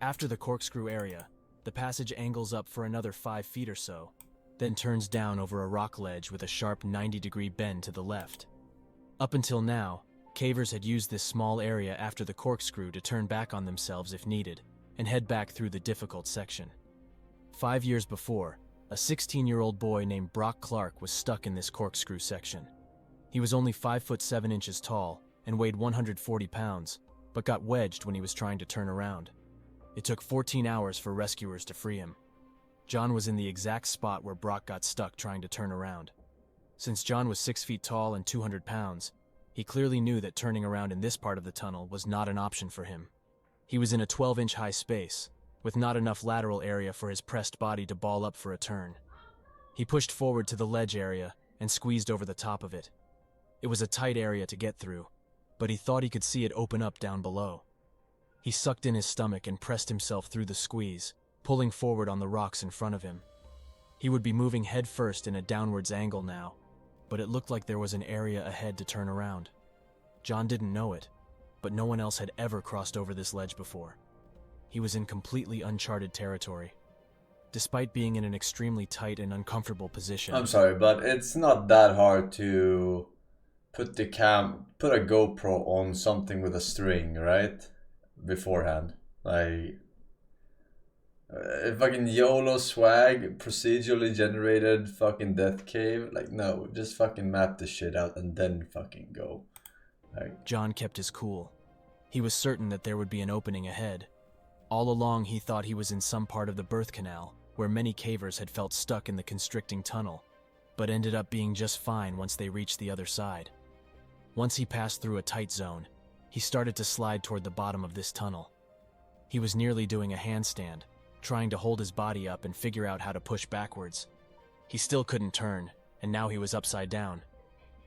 After the corkscrew area, the passage angles up for another 5 feet or so, then turns down over a rock ledge with a sharp 90-degree bend to the left. Up until now, cavers had used this small area after the corkscrew to turn back on themselves if needed, and head back through the difficult section. 5 years before, a 16-year-old boy named Brock Clark was stuck in this corkscrew section. He was only 5 foot 7 inches tall and weighed 140 pounds, but got wedged when he was trying to turn around. It took 14 hours for rescuers to free him. Jon was in the exact spot where Brock got stuck trying to turn around. Since Jon was 6 feet tall and 200 pounds, he clearly knew that turning around in this part of the tunnel was not an option for him. He was in a 12-inch high space, with not enough lateral area for his pressed body to ball up for a turn. He pushed forward to the ledge area and squeezed over the top of it. It was a tight area to get through, but he thought he could see it open up down below. He sucked in his stomach and pressed himself through the squeeze, pulling forward on the rocks in front of him. He would be moving headfirst in a downwards angle now, but it looked like there was an area ahead to turn around. Jon didn't know it, but no one else had ever crossed over this ledge before. He was in completely uncharted territory. Despite being in an extremely tight and uncomfortable position... I'm sorry, but it's not that hard to put a GoPro on something with a string, right? Beforehand. Like... fucking YOLO swag, procedurally generated fucking death cave. Like, no, just fucking map the shit out and then fucking go. Like... Jon kept his cool. He was certain that there would be an opening ahead. All along, he thought he was in some part of the birth canal, where many cavers had felt stuck in the constricting tunnel, but ended up being just fine once they reached the other side. Once he passed through a tight zone, he started to slide toward the bottom of this tunnel. He was nearly doing a handstand, trying to hold his body up and figure out how to push backwards. He still couldn't turn, and now he was upside down.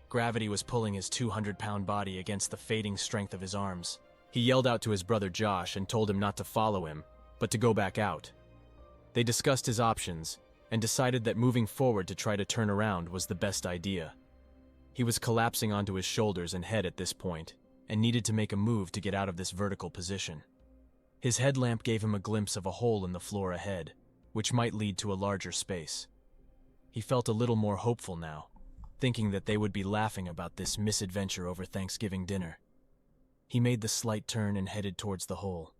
Gravity was pulling his 200-pound body against the fading strength of his arms. He yelled out to his brother Josh and told him not to follow him, but to go back out. They discussed his options and decided that moving forward to try to turn around was the best idea. He was collapsing onto his shoulders and head at this point, and needed to make a move to get out of this vertical position. His headlamp gave him a glimpse of a hole in the floor ahead, which might lead to a larger space. He felt a little more hopeful now, thinking that they would be laughing about this misadventure over Thanksgiving dinner. He made the slight turn and headed towards the hole.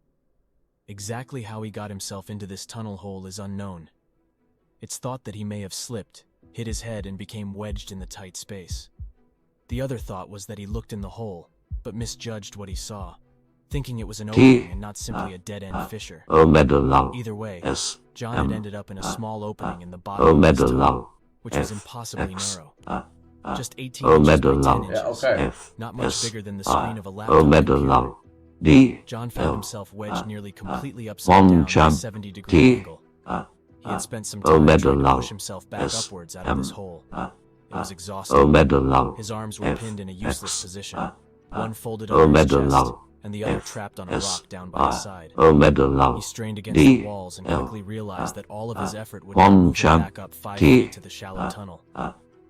Exactly how he got himself into this tunnel hole is unknown. It's thought that he may have slipped, hit his head, and became wedged in the tight space. The other thought was that he looked in the hole, but misjudged what he saw, thinking it was an opening and not simply a dead-end fissure. Either way, Jon had ended up in a small opening in the bottom of his tunnel, which was impossibly narrow. Just 18 inches by 10 inches, not much bigger than the screen of a laptop computer. Jon found himself wedged nearly completely upside down at a 70-degree angle. He had spent some time trying to push himself back upwards out of this hole. It was exhausting. His arms were pinned in a useless position, one folded over his chest, and the other trapped on a rock down by his side. He strained against the walls and quickly realized that all of his effort would not move him back up 5 feet to the shallow tunnel.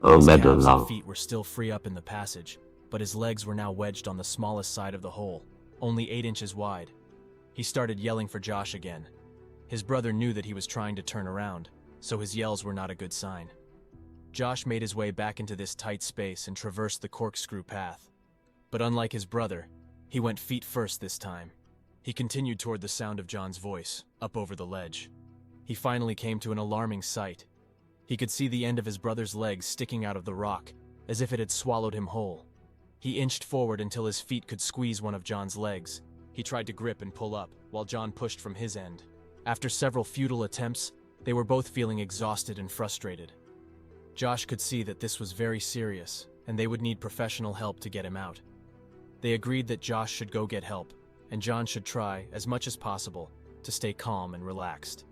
His calves and feet were still free up in the passage, but his legs were now wedged on the smallest side of the hole, only 8 inches wide. He started yelling for Josh again. His brother knew that he was trying to turn around, so his yells were not a good sign. Josh made his way back into this tight space and traversed the corkscrew path. But unlike his brother, he went feet first this time. He continued toward the sound of Jon's voice, up over the ledge. He finally came to an alarming sight. He could see the end of his brother's legs sticking out of the rock, as if it had swallowed him whole. He inched forward until his feet could squeeze one of Jon's legs. He tried to grip and pull up, while Jon pushed from his end. After several futile attempts, they were both feeling exhausted and frustrated. Josh could see that this was very serious, and they would need professional help to get him out. They agreed that Josh should go get help, and Jon should try, as much as possible, to stay calm and relaxed.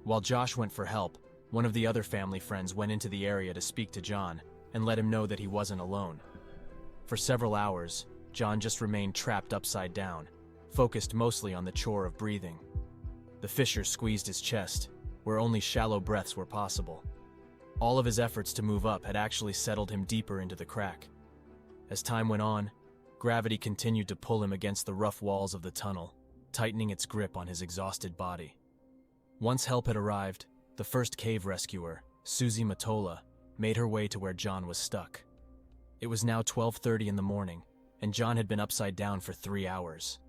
While Josh went for help, one of the other family friends went into the area to speak to Jon and let him know that he wasn't alone. For several hours, Jon just remained trapped upside down, focused mostly on the chore of breathing. The fissure squeezed his chest, where only shallow breaths were possible. All of his efforts to move up had actually settled him deeper into the crack. As time went on, gravity continued to pull him against the rough walls of the tunnel, tightening its grip on his exhausted body. Once help had arrived, the first cave rescuer, Susie Matola, made her way to where Jon was stuck. It was now 12:30 in the morning, and Jon had been upside down for 3 hours.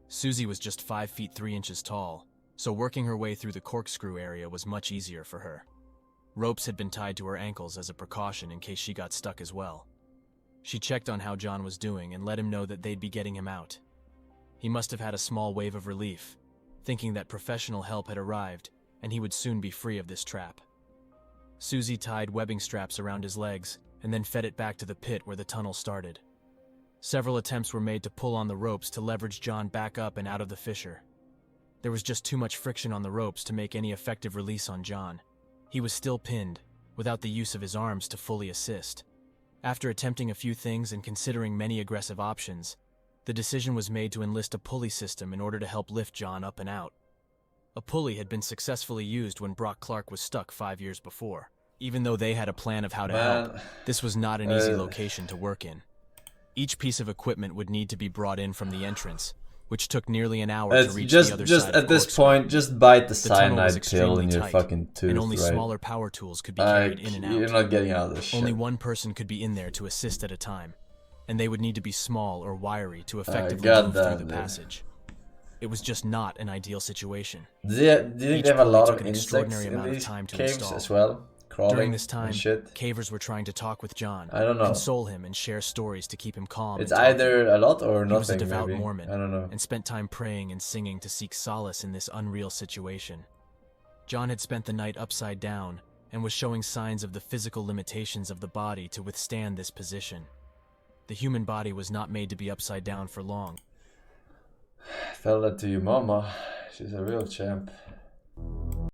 Susie was just 5 feet 3 inches tall, so working her way through the corkscrew area was much easier for her. Ropes had been tied to her ankles as a precaution in case she got stuck as well. She checked on how Jon was doing and let him know that they'd be getting him out. He must have had a small wave of relief, thinking that professional help had arrived and he would soon be free of this trap. Susie tied webbing straps around his legs and then fed it back to the pit where the tunnel started. Several attempts were made to pull on the ropes to leverage Jon back up and out of the fissure. There was just too much friction on the ropes to make any effective release on Jon. He was still pinned, without the use of his arms to fully assist. After attempting a few things and considering many aggressive options, the decision was made to enlist a pulley system in order to help lift Jon up and out. A pulley had been successfully used when Brock Clark was stuck 5 years before. Even though they had a plan of how to help, this was not an easy location to work in. Each piece of equipment would need to be brought in from the entrance, which took nearly an hour to reach the other side of Just at this point, just bite the cyanide pill in your tight, fucking tooth, and only right? smaller power tools could be carried in and out. You're not getting out of this shit. Only one person could be in there to assist at a time, and they would need to be small or wiry to effectively move through the passage. It was just not an ideal situation. Do you think they have a lot of insects in these caves as well? Crawling During this time, and shit? cavers were trying to talk with Jon, I don't know. console him and share stories to keep him calm. It's either a lot or He was a nothing, devout maybe. Mormon, I don't know. and spent time praying and singing to seek solace in this unreal situation. Jon had spent the night upside down and was showing signs of the physical limitations of the body to withstand this position. The human body was not made to be upside down for long. Tell that to your mama. She's a real champ.